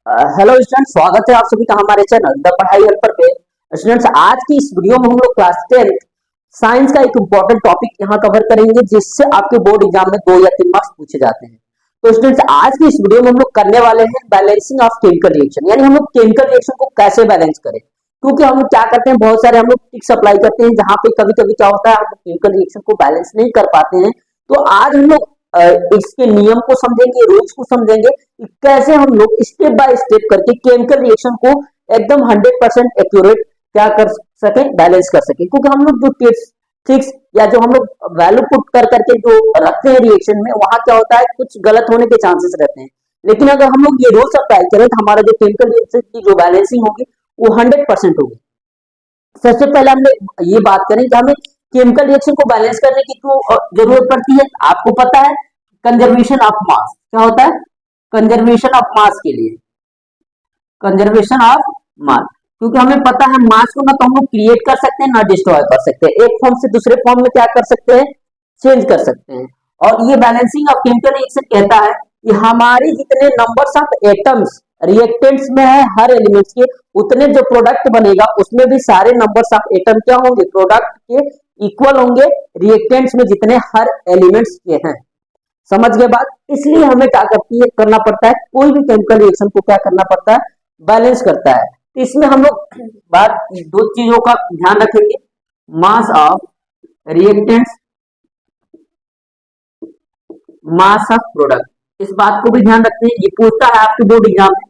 Hello students, स्वागत है आप सभी का हमारे चैनल द पढ़ाई हेल्पर पे। स्टूडेंट्स, आज की इस वीडियो में हम लोग क्लास 10 साइंस का एक इंपॉर्टेंट टॉपिक यहाँ कवर करेंगे, जिससे आपके बोर्ड एग्जाम में 2 या 3 मार्क्स पूछे जाते हैं। तो स्टूडेंट्स, आज की इस वीडियो में हम लोग करने वाले हैं बैलेंसिंग ऑफ केमिकल रिएक्शन, यानी हम लोग केमिकल रिएक्शन को कैसे बैलेंस करें। क्योंकि हम लोग क्या करते हैं, बहुत सारे हम लोग ट्रिक्स अप्लाई करते हैं, जहां पे कभी कभी क्या होता है, हम केमिकल रिएक्शन को बैलेंस नहीं कर पाते हैं। तो आज हम लोग इसके नियम को समझेंगे, रूल्स को समझेंगे कि कैसे हम लोग स्टेप बाय स्टेप करके केमिकल रिएक्शन को एकदम 100% एक्यूरेट क्या कर सके, बैलेंस कर सके। क्योंकि हम लोग जो ट्रिक्स या जो हम लोग वैल्यू पुट कर करके जो रखते हैं रिएक्शन में, वहां क्या होता है, कुछ गलत होने के चांसेस रहते हैं। लेकिन अगर हम लोग ये रूल्स अप्लाई करें तो हमारा जो केमिकल रिएक्शन की जो बैलेंसिंग होगी वो 100% होगी। सबसे पहले हम लोग ये बात करें कि हमें केमिकल रिएक्शन को बैलेंस करने की क्यों जरूरत पड़ती है। आपको पता है, कंजर्वेशन ऑफ मास क्या होता है, कंजर्वेशन ऑफ मास के लिए, कंजर्वेशन ऑफ मास। क्योंकि हमें पता है मास को ना तो हम लोग क्रिएट कर सकते हैं ना डिस्ट्रॉय कर सकते हैं, एक फॉर्म से दूसरे फॉर्म में क्या कर सकते हैं, चेंज कर सकते हैं। और ये बैलेंसिंग ऑफ केमिकल रिएक्शन कहता है कि हमारी जितने नंबर्स ऑफ एटम्स रिएक्टेंट्स में है हर एलिमेंट्स के, उतने जो प्रोडक्ट बनेगा उसमें भी सारे नंबर्स ऑफ एटम क्या होंगे, प्रोडक्ट के इक्वल होंगे रिएक्टेंट्स में जितने हर एलिमेंट्स के हैं। समझ गए बात। इसलिए हमें क्या करना पड़ता है, कोई भी केमिकल रिएक्शन को क्या करना पड़ता है, बैलेंस करता है। तो इसमें हम लोग बात 2 चीजों का ध्यान रखेंगे, mass of reactants, mass of product. इस बात को भी ध्यान रखते हैं, ये पूछता है आपके बोर्ड एग्जाम में।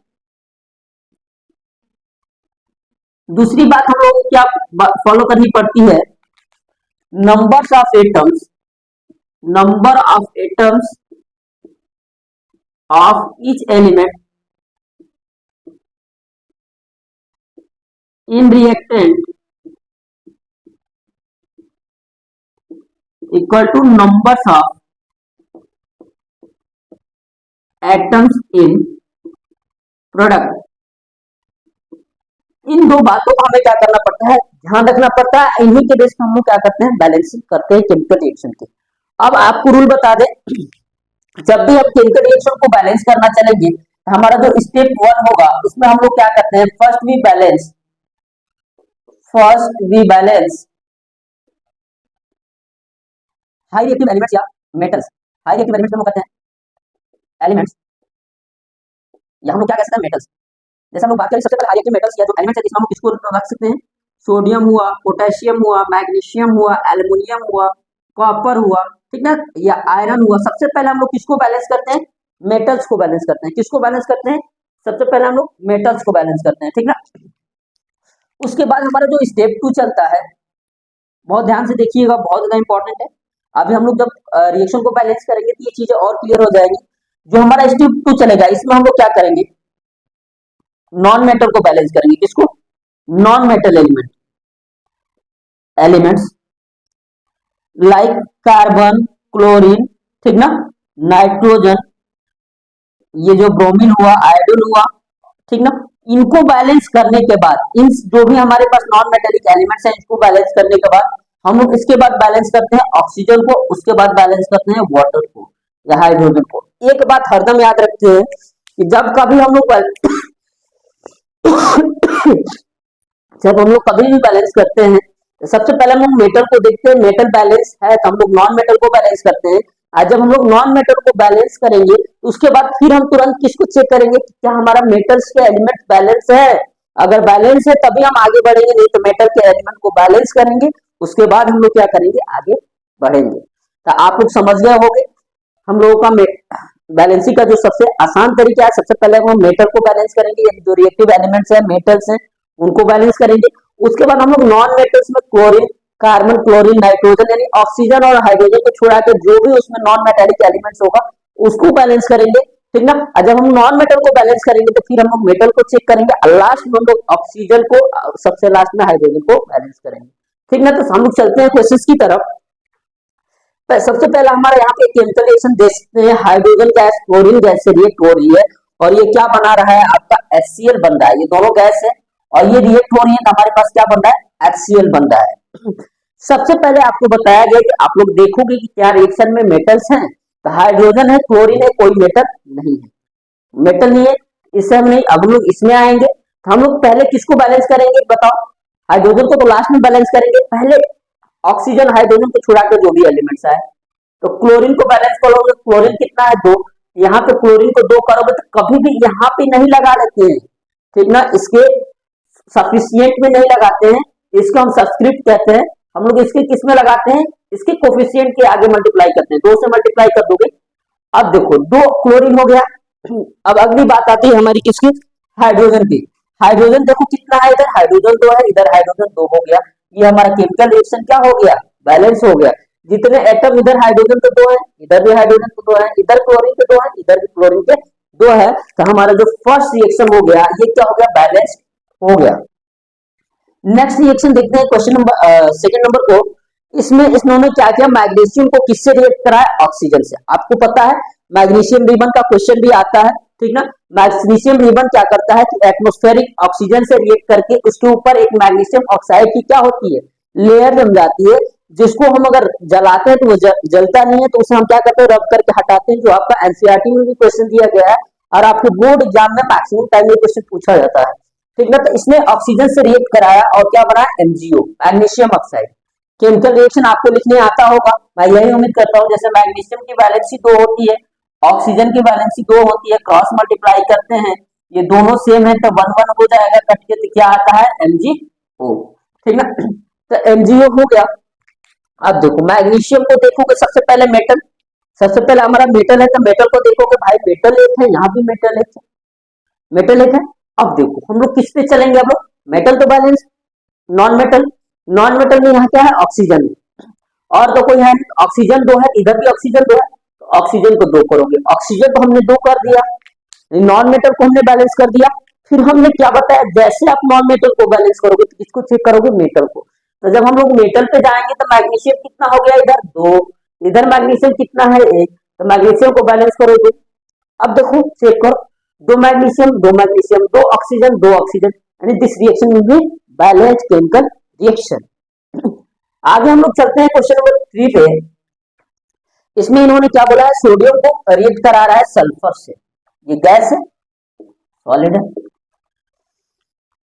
दूसरी बात हम लोग को क्या फॉलो करनी पड़ती है, numbers of atoms, number of atoms of each element in reactant equal to numbers of atoms in product. इन 2 बातों को हमें क्या करना पड़ता है, ध्यान रखना पड़ता है। इन्हीं के बेस पर हम लोग क्या करते हैं, बैलेंसिंग करते हैं केमिकल रिएक्शन के। अब आपको रूल बता दें, जब भी हम केमिकल रिएक्शन को बैलेंस करना चलेंगे तो हमारा जो स्टेप 1 होगा उसमें हम लोग क्या करते हैं, first we balance high reactive elements या मेटल्स। हाई रिएक्टिव एलिमेंट्स हम लोग कहते हैं एलिमेंट्स, या हम लोग क्या कह सकते हैं, मेटल्स। जैसे हम लोग बात करें सबसे पहले हाई रिएक्टिव मेटल्स या जो एलिमेंट्स है, जिसमें हम लोग किसको रख सकते हैं, सोडियम हुआ, पोटेशियम हुआ, मैग्नीशियम हुआ, एल्युमिनियम हुआ, कॉपर हुआ, ठीक ना, या आयरन हुआ। सबसे पहले हम लोग किसको बैलेंस करते हैं, मेटल्स को बैलेंस करते हैं। किसको बैलेंस करते हैं, सबसे पहले हम लोग मेटल्स को बैलेंस करते हैं, ठीक ना। उसके बाद हमारा जो स्टेप 2 चलता है, बहुत ध्यान से देखिएगा, बहुत ज्यादा इंपॉर्टेंट है। अभी हम लोग जब रिएक्शन को बैलेंस करेंगे तो ये चीजें और क्लियर हो जाएंगी। जो हमारा स्टेप 2 चलेगा, इसमें हम लोग क्या करेंगे, नॉन मेटल को बैलेंस करेंगे। किसको, non metal elements like carbon, chlorine, ठीक ना, नाइट्रोजन, ये जो ब्रोमीन हुआ, आयोडीन हुआ, ठीक ना। इनको बैलेंस करने के बाद, इन जो भी हमारे पास नॉन मेटेलिक एलिमेंट्स हैं, इनको बैलेंस करने के बाद हम लोग इसके बाद बैलेंस करते हैं ऑक्सीजन को, उसके बाद बैलेंस करते हैं वाटर को या हाइड्रोजन को। एक बात हरदम याद रखते हैं कि जब कभी हम लोग जब हम लोग कभी भी बैलेंस करते हैं तो सबसे पहले हम लोग मेटल को देखते हैं, मेटल बैलेंस है तो हम लोग नॉन मेटल को बैलेंस करते हैं। और जब हम लोग नॉन मेटल को बैलेंस करेंगे तो उसके बाद फिर हम तुरंत किसको चेक करेंगे कि क्या हमारा मेटल्स के एलिमेंट बैलेंस है। अगर बैलेंस है तभी हम आगे बढ़ेंगे, नहीं तो मेटल के एलिमेंट को बैलेंस करेंगे, उसके बाद हम लोग क्या करेंगे, आगे बढ़ेंगे। तो आप लोग समझ गए होंगे हम लोगों का बैलेंसिंग का जो सबसे आसान तरीका है। सबसे पहले हम मेटल को बैलेंस करेंगे, यानी जो रिएक्टिव एलिमेंट्स है, मेटल्स हैं, उनको बैलेंस करेंगे। उसके बाद हम लोग नॉन मेटल्स में क्लोरीन, कार्बन, क्लोरीन, नाइट्रोजन, यानी ऑक्सीजन और हाइड्रोजन को छोड़ा के जो भी उसमें नॉन मेटेलिक एलिमेंट्स होगा उसको बैलेंस करेंगे, ठीक ना। जब हम नॉन मेटल को बैलेंस करेंगे तो फिर हम लोग मेटल को चेक करेंगे, लास्ट में हम लोग ऑक्सीजन को, सबसे लास्ट में हाइड्रोजन को बैलेंस करेंगे, ठीक ना। तो हम लोग चलते हैं क्वेश्चंस की तरफ। सबसे पहला हमारा यहाँ पे केमिकल रिएक्शन देखते हैं, हाइड्रोजन गैस क्लोरीन गैस से रिएक्ट हो रही है और ये क्या बना रहा है, आपका HCl बन रहा है। ये दोनों गैस है और ये रिएक्ट हो रही है तो हमारे पास क्या बन रहा है, HCl बन रहा है। सबसे पहले आपको बताया गया कि आप लोग देखोगे कि क्या रिएक्शन में मेटल्स हैं, तो हाइड्रोजन है, क्लोरीन है, कोई मेटल नहीं है, मेटल नहीं है। इससे हम नहीं, अब हम लोग इसमें आएंगे तो हम लोग पहले किसको बैलेंस करेंगे बताओ? हाइड्रोजन को तो लास्ट में बैलेंस करेंगे, पहले ऑक्सीजन हाइड्रोजन को छुड़ा के जो भी एलिमेंट्स आए। तो क्लोरीन को बैलेंस करोगे, क्लोरीन कितना है 2, यहाँ पे क्लोरीन को 2 करोगे तो कभी भी यहाँ पे नहीं लगा लेते हैं, ठीक ना, इसके सफिशियंट में नहीं लगाते हैं, इसको हम सबस्क्रिप्ट कहते हैं। हम लोग इसके किस में लगाते हैं? इसके कोफिशियंट के आगे मल्टीप्लाई करते हैं, 2 से मल्टीप्लाई कर दोगे। अब देखो 2 क्लोरीन हो गया। अब अगली बात आती है हमारी किसकी? हाइड्रोजन की। हाइड्रोजन देखो कितना है, इधर हाइड्रोजन 2 है, इधर हाइड्रोजन 2 हो गया। ये हमारा केमिकल रिएक्शन क्या हो गया? बैलेंस हो गया। जितने एटम इधर हाइड्रोजन के 2 है, इधर भी हाइड्रोजन के 2 है, इधर क्लोरीन के 2 है, इधर भी क्लोरीन के 2 है। तो हमारा जो फर्स्ट रिएक्शन हो गया ये क्या हो गया? बैलेंस हो गया। नेक्स्ट रिएक्शन देखते हैं क्वेश्चन नंबर सेकंड नंबर को। इसमें इन्होंने क्या किया? मैग्नीशियम को किससे रिएक्ट कराया? ऑक्सीजन से। आपको पता है मैग्नीशियम रिबन का क्वेश्चन भी आता है, ठीक ना। मैग्नीशियम रिबन क्या करता है कि एटमॉस्फेरिक ऑक्सीजन से रिएक्ट करके उसके ऊपर एक मैग्नीशियम ऑक्साइड की क्या होती है? लेयर जम जाती है, जिसको हम अगर जलाते हैं तो वो जलता नहीं है, तो उसे हम क्या करते हैं? रब करके हटाते हैं, जो आपका एनसीईआरटी में भी क्वेश्चन दिया गया है और आपके बोर्ड एग्जाम में मैक्सिमम टाइम ये क्वेश्चन पूछा जाता है, ठीक ना। तो इसने ऑक्सीजन से रिएक्ट कराया और क्या बना? MgO, magnesium oxide. Chemical reaction आपको लिखने आता होगा, मैं यही उम्मीद करता हूँ। जैसे मैग्नीशियम की वैलेंसी 2 होती है, ऑक्सीजन की वैलेंसी 2 होती है, क्रॉस मल्टीप्लाई करते हैं, ये दोनों सेम है तो 1 1 हो जाएगा कट के, तो क्या आता है? एमजीओ, ठीक ना। तो एमजीओ हो गया। अब देखो मैग्नीशियम को देखोगे सबसे पहले मेटल, सबसे पहले हमारा मेटल है, तो मेटल को देखोगे भाई मेटल एक है, यहाँ भी मेटल एक है, मेटल एक है। अब देखो हम लोग किस पे चलेंगे? अब मेटल तो balance, non metal, non metal में यहाँ क्या है? ऑक्सीजन, और तो कोई है नहीं, ऑक्सीजन 2 है, इधर भी ऑक्सीजन 2 है, तो ऑक्सीजन को 2 करोगे, ऑक्सीजन को हमने 2 कर दिया, नॉन मेटल को हमने बैलेंस कर दिया। फिर हमने क्या बताया? जैसे आप नॉन मेटल को बैलेंस करोगे तो किसको चेक करोगे? मेटल को। तो जब हम लोग मेटल पे जाएंगे तो मैग्नीशियम कितना हो गया? इधर 2, इधर मैग्नीशियम कितना है? 1, तो मैग्नीशियम को बैलेंस करोगे। अब देखो चेक करो, 2 मैग्नीशियम 2 मैग्नीशियम 2 ऑक्सीजन 2 ऑक्सीजन, यानी this reaction will be balanced chemical reaction. आगे हम लोग चलते हैं क्वेश्चन नंबर 3 पे। इसमें इन्होंने क्या बोला है? सोडियम को रिएक्ट करा रहा है सल्फर से। ये गैस है, सॉलिड है।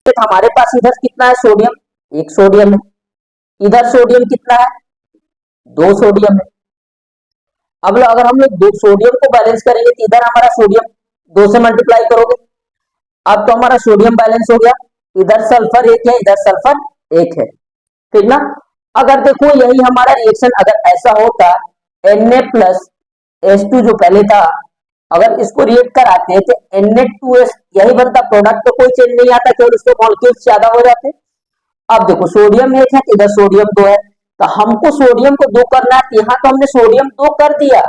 तो हमारे पास इधर कितना है? सोडियम, 1 सोडियम है, इधर सोडियम कितना है? 2 सोडियम है। अब अगर हम लोग 2 सोडियम को बैलेंस करेंगे तो इधर हमारा सोडियम 2 से मल्टीप्लाई करोगे, अब तो हमारा सोडियम बैलेंस हो गया। इधर सल्फर 1 है, इधर सल्फर 1 है, ठीक ना। अगर देखो यही हमारा रिएक्शन अगर ऐसा होता, Na प्लस H2 जो पहले था, अगर इसको रिएक्ट कराते हैं तो Na2S यही बनता, प्रोडक्ट तो कोई चेंज नहीं आता, केवल उसके मॉलिक्यूल्स ज्यादा हो जाते। अब देखो सोडियम 1 है, इधर सोडियम 2 है, तो हमको सोडियम को 2 करना है, यहाँ तो हमने सोडियम 2 कर दिया,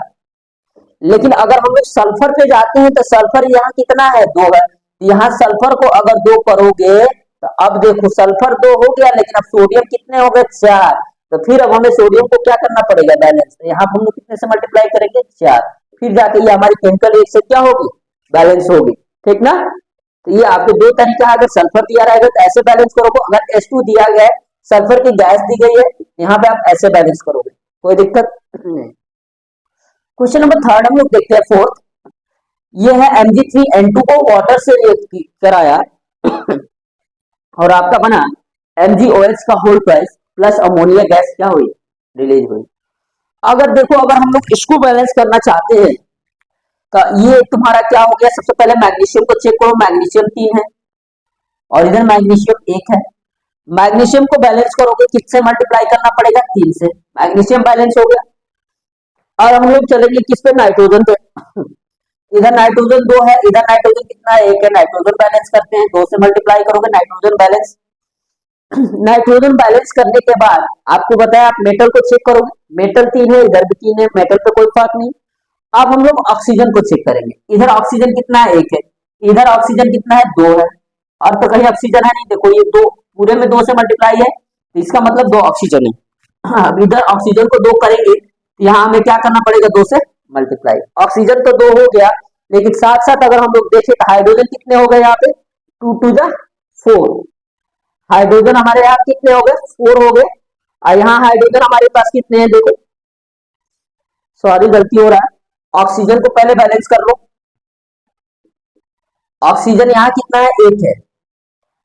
लेकिन अगर हम लोग सल्फर पे जाते हैं तो सल्फर यहाँ कितना है? 2 है, यहाँ सल्फर को अगर 2 करोगे तो अब देखो सल्फर 2 हो गया, लेकिन अब सोडियम कितने हो गए? 4। तो फिर अब हमें सोडियम को क्या करना पड़ेगा? बैलेंस। तो यहाँ हम लोग कितने से मल्टीप्लाई करेंगे? 4, फिर जाके ये हमारी केमिकल रिएक्शन क्या होगी? बैलेंस होगी, ठीक ना। तो ये आपके 2 तरीका है, अगर सल्फर दिया रहेगा तो ऐसे बैलेंस करोगे, अगर H2 दिया गया है, सल्फर की गैस दी गई है, यहाँ पे आप ऐसे बैलेंस करोगे, कोई दिक्कत नहीं। क्वेश्चन नंबर 3 हम लोग देखते हैं 4th। ये है Mg3N2 को वाटर से रिएक्ट कराया और आपका बना MgOH का whole price plus ammonia gas क्या हुई? रिलीज हुई। अगर देखो अगर हम लोग इसको बैलेंस करना चाहते हैं तो ये तुम्हारा क्या हो गया? सबसे पहले मैग्नीशियम को चेक करो, मैग्नीशियम 3 है और इधर मैग्नीशियम 1 है। मैग्नीशियम को बैलेंस करोगे किससे मल्टीप्लाई करना पड़ेगा? 3 से, मैग्नीशियम बैलेंस हो गया। और हम लोग चलेंगे किस पे? नाइट्रोजन पे। इधर नाइट्रोजन 2 है, इधर नाइट्रोजन कितना है? 1 है, नाइट्रोजन बैलेंस करते हैं, 2 से मल्टीप्लाई करोगे, नाइट्रोजन बैलेंस। नाइट्रोजन बैलेंस करने के बाद आपको बताया आप मेटल को चेक करोगे, मेटल 3 है, इधर भी 3 है, मेटल पे कोई फर्क नहीं। अब हम लोग ऑक्सीजन को चेक करेंगे, इधर ऑक्सीजन कितना है? 1 है, इधर ऑक्सीजन कितना है? 2 है, और तो कहीं ऑक्सीजन है नहीं, देखो ये 2 पूरे में 2 से मल्टीप्लाई है, तो इसका मतलब 2 ऑक्सीजन है। अब इधर ऑक्सीजन को 2 करेंगे तो यहाँ हमें क्या करना पड़ेगा? 2 से मल्टीप्लाई। ऑक्सीजन तो 2 हो गया, लेकिन साथ साथ अगर हम लोग देखें तो हाइड्रोजन कितने हो गए? यहाँ पे 2 2 जा 4, हाइड्रोजन हमारे यहाँ कितने हो गए? 4 हो गए। और यहाँ हाइड्रोजन हमारे पास कितने हैं? देखो सॉरी गलती हो रहा है, ऑक्सीजन को पहले बैलेंस कर लो, ऑक्सीजन यहाँ कितना है, 1 है।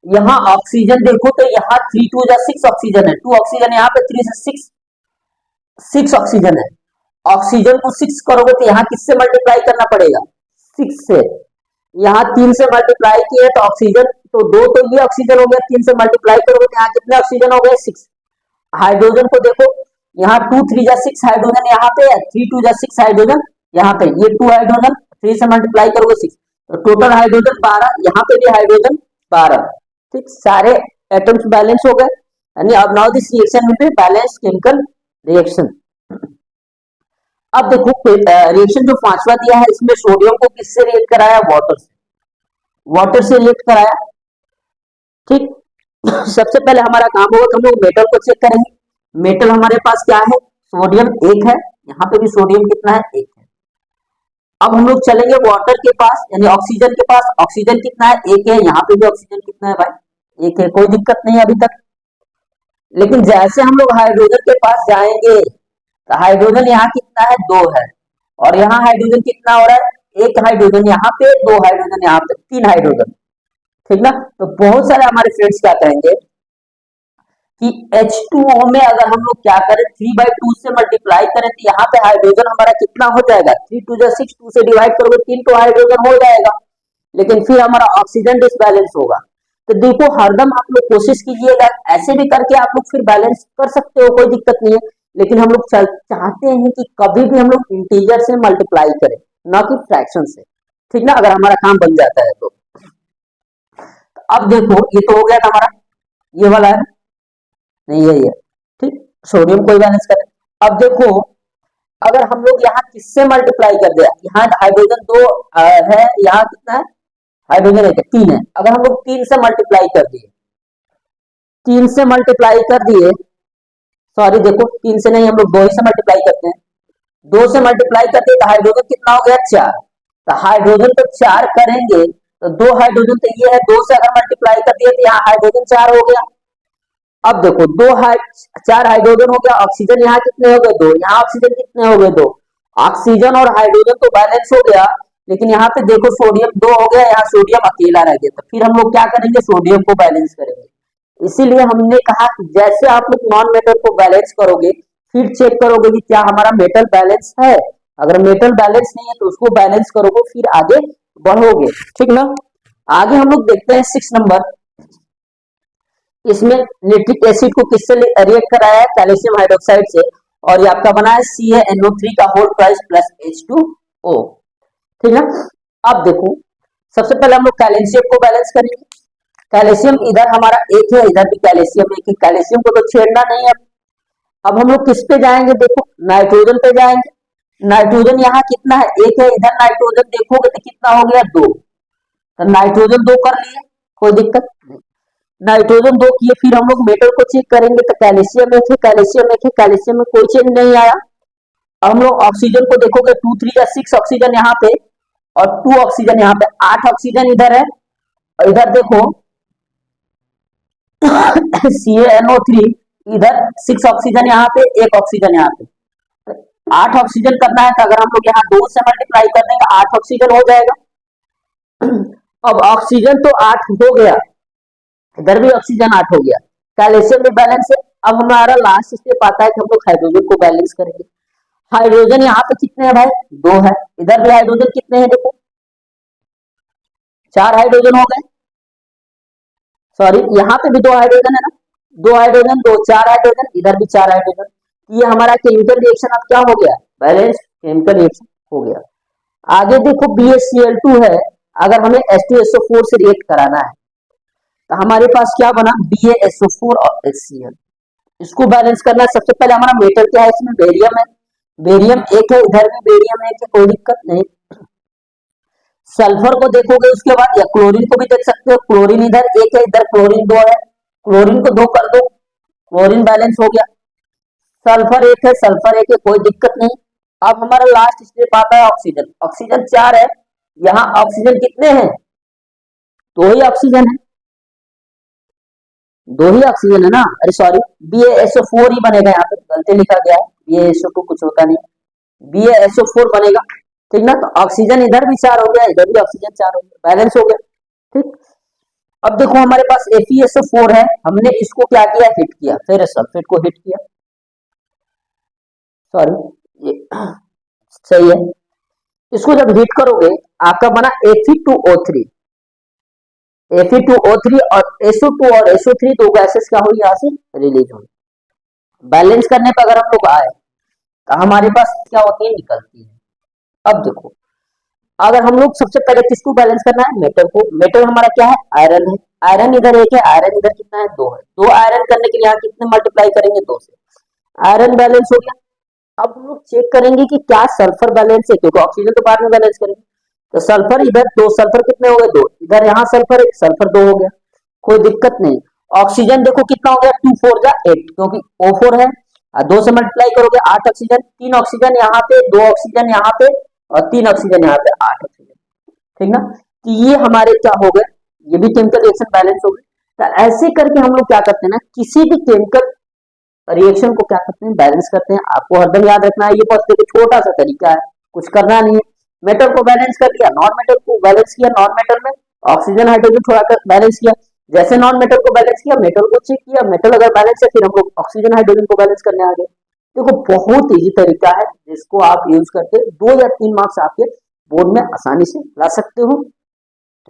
यहाँ ऑक्सीजन देखो तो यहाँ 3 2 जा 6 ऑक्सीजन है, 2 ऑक्सीजन यहाँ पे, 3 से 6, 6 ऑक्सीजन है। ऑक्सीजन को 6 करोगे तो यहाँ किससे मल्टीप्लाई करना पड़ेगा, 6 से। यहाँ 3 से मल्टीप्लाई किए तो ऑक्सीजन तो 2, तो ये ऑक्सीजन हो गया, 3 से मल्टीप्लाई करोगे तो यहाँ कितने ऑक्सीजन हो गए, 6। हाइड्रोजन को देखो, यहाँ 2 3 जा 6 हाइड्रोजन यहाँ पे है, 3 2 जा 6 हाइड्रोजन यहाँ पे, ये 2 हाइड्रोजन, 3 से मल्टीप्लाई करोगे 6, तो टोटल हाइड्रोजन 12, यहाँ पे भी हाइड्रोजन 12। ठीक, सारे एटम्स बैलेंस हो गए, यानी अब now this reaction will be balance chemical reaction. अब देखो रिएक्शन जो पांचवा दिया है, इसमें सोडियम को किससे रिएक्ट कराया, वाटर से, वाटर से रिएक्ट कराया। ठीक, सबसे पहले हमारा काम होगा कि हम लोग मेटल को चेक करेंगे। मेटल हमारे पास क्या है, सोडियम 1 है, यहाँ पे भी सोडियम कितना है, 1 है। अब हम लोग चलेंगे वाटर के पास, यानी ऑक्सीजन के पास, ऑक्सीजन कितना है, 1 है, यहाँ पे भी ऑक्सीजन कितना है भाई, 1 है, कोई दिक्कत नहीं है अभी तक। लेकिन जैसे हम लोग हाइड्रोजन के पास जाएंगे तो हाइड्रोजन यहाँ कितना है, 2 है, और यहाँ हाइड्रोजन कितना हो रहा है, 1 हाइड्रोजन यहाँ पे, 2 हाइड्रोजन यहाँ पे, 3 हाइड्रोजन। ठीक ना, तो बहुत सारे हमारे फ्रेंड्स क्या कहेंगे कि H2O में अगर हम लोग क्या करें, 3/2 से मल्टीप्लाई करें तो यहाँ पे हाइड्रोजन हमारा कितना हो जाएगा, 3 2 जा 6, 2 से डिवाइड करोगे 3 तो हाइड्रोजन हो जाएगा, लेकिन फिर हमारा ऑक्सीजन डिसबैलेंस होगा। तो देखो हरदम आप लोग कोशिश कीजिएगा, ऐसे भी करके आप लोग फिर बैलेंस कर सकते हो, कोई दिक्कत नहीं है, लेकिन हम लोग चाहते हैं कि कभी भी हम लोग इंटीजर से मल्टीप्लाई करें, ना कि फ्रैक्शन से। ठीक ना, अगर हमारा काम बन जाता है तो। अब देखो ये तो हो गया था हमारा, ये वाला है नहीं, यही है। ठीक, सोडियम को बैलेंस करें। अब देखो अगर हम लोग यहाँ किससे मल्टीप्लाई कर दिया, यहाँ हाइड्रोजन 2 है, यहाँ कितना है, हाइड्रोजन 1 है, 3 है, अगर हम लोग 3 से मल्टीप्लाई कर दिए, 3 से मल्टीप्लाई कर दिए, सॉरी देखो 3 से नहीं, हम लोग 2 ही से मल्टीप्लाई करते हैं, 2 से मल्टीप्लाई करते हैं तो हाइड्रोजन कितना हो गया, 4। तो हाइड्रोजन तो 4 करेंगे तो 2 हाइड्रोजन तो ये है, 2 से अगर मल्टीप्लाई कर दिए तो यहाँ हाइड्रोजन 4 हो गया। अब देखो 4 हाइड्रोजन हो गया, ऑक्सीजन यहाँ कितने हो गए, 2, यहाँ ऑक्सीजन कितने हो गए, 2। ऑक्सीजन और हाइड्रोजन तो बैलेंस हो गया, लेकिन यहाँ पे देखो सोडियम 2 हो गया, यहाँ सोडियम अकेला रह गया, तो फिर हम लोग क्या करेंगे, सोडियम को बैलेंस करेंगे। इसीलिए हमने कहा कि जैसे आप लोग नॉन मेटल को बैलेंस करोगे, फिर चेक करोगे कि क्या हमारा मेटल बैलेंस है, अगर मेटल बैलेंस नहीं है तो उसको बैलेंस करोगे, फिर आगे बढ़ोगे। ठीक ना, आगे हम लोग देखते हैं 6 नंबर, इसमें निट्रिक एसिड को किससे रिएक्ट कराया है, कैल्शियम हाइड्रोक्साइड से, और ये आपका बना है CaNO3 का होल प्राइस प्लस H2O। ठीक है, अब देखो सबसे पहले हम लोग कैल्शियम को बैलेंस करेंगे। कैल्शियम इधर हमारा 1 है, इधर भी कैल्शियम 1 है, कैल्शियम को तो छेड़ना नहीं है। अब हम लोग किस पे जाएंगे, देखो नाइट्रोजन पे जाएंगे। नाइट्रोजन यहाँ कितना है, 1 है, इधर नाइट्रोजन देखोगे तो कितना हो गया, 2, तो नाइट्रोजन 2 कर लिए, कोई दिक्कत नहीं। नाइट्रोजन 2 किए, फिर हम लोग मेटल को चेक करेंगे तो कैल्शियम 1 है, कैल्शियम 1 है, कैल्शियम में कोई चेंज नहीं आया। अब हम लोग ऑक्सीजन को देखोगे, 2 3 या 6 ऑक्सीजन यहाँ पे और 2 ऑक्सीजन यहाँ पे, 8 ऑक्सीजन इधर है, और इधर देखो CaNO3 इधर 6 ऑक्सीजन यहाँ पे, 1 ऑक्सीजन यहाँ पे, 8 ऑक्सीजन करना है, तो अगर हम लोग यहाँ 2 से मल्टीप्लाई कर देंगे 8 ऑक्सीजन हो जाएगा। अब ऑक्सीजन तो 8 हो गया, इधर भी ऑक्सीजन 8 हो गया, कैल्शियम भी बैलेंस है। अब हमारा लास्ट स्टेप आता है कि हम लोग हाइड्रोजन को बैलेंस करेंगे। हाइड्रोजन यहाँ पे कितने हैं भाई, 2 है, इधर भी हाइड्रोजन कितने हैं, देखो 4 हाइड्रोजन हो गए, सॉरी यहाँ पे भी 2 हाइड्रोजन है ना, 2 हाइड्रोजन 2, 4 हाइड्रोजन, इधर भी 4 हाइड्रोजन। ये हमारा केमिकल रिएक्शन अब क्या हो गया, बैलेंस केमिकल रिएक्शन हो गया। आगे देखो BaCl2 है, अगर हमें H2SO4 से रिएक्ट कराना है तो हमारे पास क्या बना, BaSO4 और HCl, इसको बैलेंस करना है। सबसे पहले हमारा मेटल क्या है, इसमें बेरियम है, बेरियम 1 है, इधर भी बेरियम 1 है, कोई दिक्कत नहीं। सल्फर को देखोगे उसके बाद, या क्लोरीन को भी देख सकते हो, क्लोरीन इधर 1 है, इधर क्लोरीन 2 है, क्लोरीन को 2 कर दो, क्लोरीन बैलेंस हो गया। सल्फर 1 है, सल्फर 1 है, कोई दिक्कत नहीं। अब हमारा लास्ट स्टेप आता है ऑक्सीजन, ऑक्सीजन 4 है, यहाँ ऑक्सीजन कितने हैं, 2 ही ऑक्सीजन है, 2 ही ऑक्सीजन है ना, अरे सॉरी BaSO4 ही बनेगा, यहाँ पे गलती लिखा गया है, BaSO2 कुछ होता नहीं, BaSO4 बनेगा। ठीक ना। तो ऑक्सीजन इधर भी 4 हो गया, इधर भी ऑक्सीजन 4 हो गया, बैलेंस हो गया। ठीक। अब देखो हमारे पास FeSO4 है, हमने इसको क्या किया, हिट किया, फिर सल्फेट को हिट किया, सॉरी ये सही है। इसको जब हिट करोगे आपका बना Fe2O3, Fe2O3 और SO2 और SO3 दो गैसेस क्या हुई यहाँ से रिलीज हुई। बैलेंस करने पर अगर हम लोग आए तो हमारे पास क्या होती है, निकलती है। अब देखो अगर हम लोग सबसे पहले किसको बैलेंस करना है, मेटल को। मेटल हमारा क्या है, आयरन है। आयरन इधर एक है, आयरन इधर कितना है, 2 है। 2 आयरन करने के लिए यहाँ कितने मल्टीप्लाई करेंगे, 2 से। आयरन बैलेंस हो गया। अब हम लोग चेक करेंगे कि क्या सल्फर बैलेंस है, क्योंकि ऑक्सीजन तो बाद में बैलेंस करेंगे। तो सल्फर इधर 2, सल्फर कितने हो गए, 2। इधर यहाँ सल्फर 1, सल्फर 2 हो गया, कोई दिक्कत नहीं। ऑक्सीजन देखो कितना हो गया, 2 4 जा 8, क्योंकि O4 है। 2 से मल्टीप्लाई करोगे 8 ऑक्सीजन, 3 ऑक्सीजन यहाँ पे, 2 ऑक्सीजन यहाँ पे और 3 ऑक्सीजन यहाँ पे, 8 ऑक्सीजन। ठीक ना। कि ये हमारे क्या हो गए, ये भी केमिकल रिएक्शन बैलेंस हो गए। तो ऐसे करके हम लोग क्या करते हैं ना, किसी भी केमिकल रिएक्शन को क्या करते हैं, बैलेंस करते हैं। आपको हरदम याद रखना है, ये बस देखो छोटा सा तरीका है, कुछ करना नहीं है। मेटल को बैलेंस कर दिया, नॉन मेटल को बैलेंस किया, नॉन मेटल में ऑक्सीजन हाइड्रोजन थोड़ा कर बैलेंस किया। जैसे नॉन मेटल को बैलेंस किया, मेटल को चेक किया, मेटल अगर बैलेंस है फिर हम लोग ऑक्सीजन हाइड्रोजन को बैलेंस करने आ गए। देखो बहुत इजी तरीका है, जिसको आप यूज करके 2 या 3 मार्क्स आपके बोर्ड में आसानी से ला सकते हो।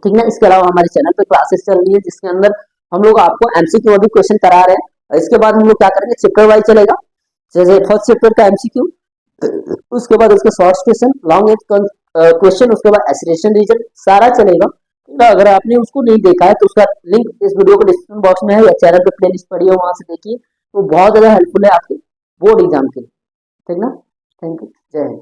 ठीक ना। इसके अलावा हमारे चैनल पे क्लासेस चल रही है, जिसके अंदर हम लोग आपको MCQ भी क्वेश्चन करा रहे हैं। और इसके बाद हम लोग क्या करेंगे, चैप्टर वाइज चलेगा। जैसे फर्स्ट चैप्टर का MCQ, उसके बाद उसका शॉर्ट क्वेश्चन, लॉन्ग क्वेश्चन, उसके बाद एसरेशन रीजन सारा चलेगा। तो अगर आपने उसको नहीं देखा है तो उसका लिंक इस वीडियो को डिस्क्रिप्शन बॉक्स में है, या चैनल पे प्लेलिस्ट पड़ी है, वहां से देखिए। तो बहुत ज्यादा हेल्पफुल है आपके बोर्ड एग्जाम के लिए। ठीक ना। थैंक यू, जय हिंद।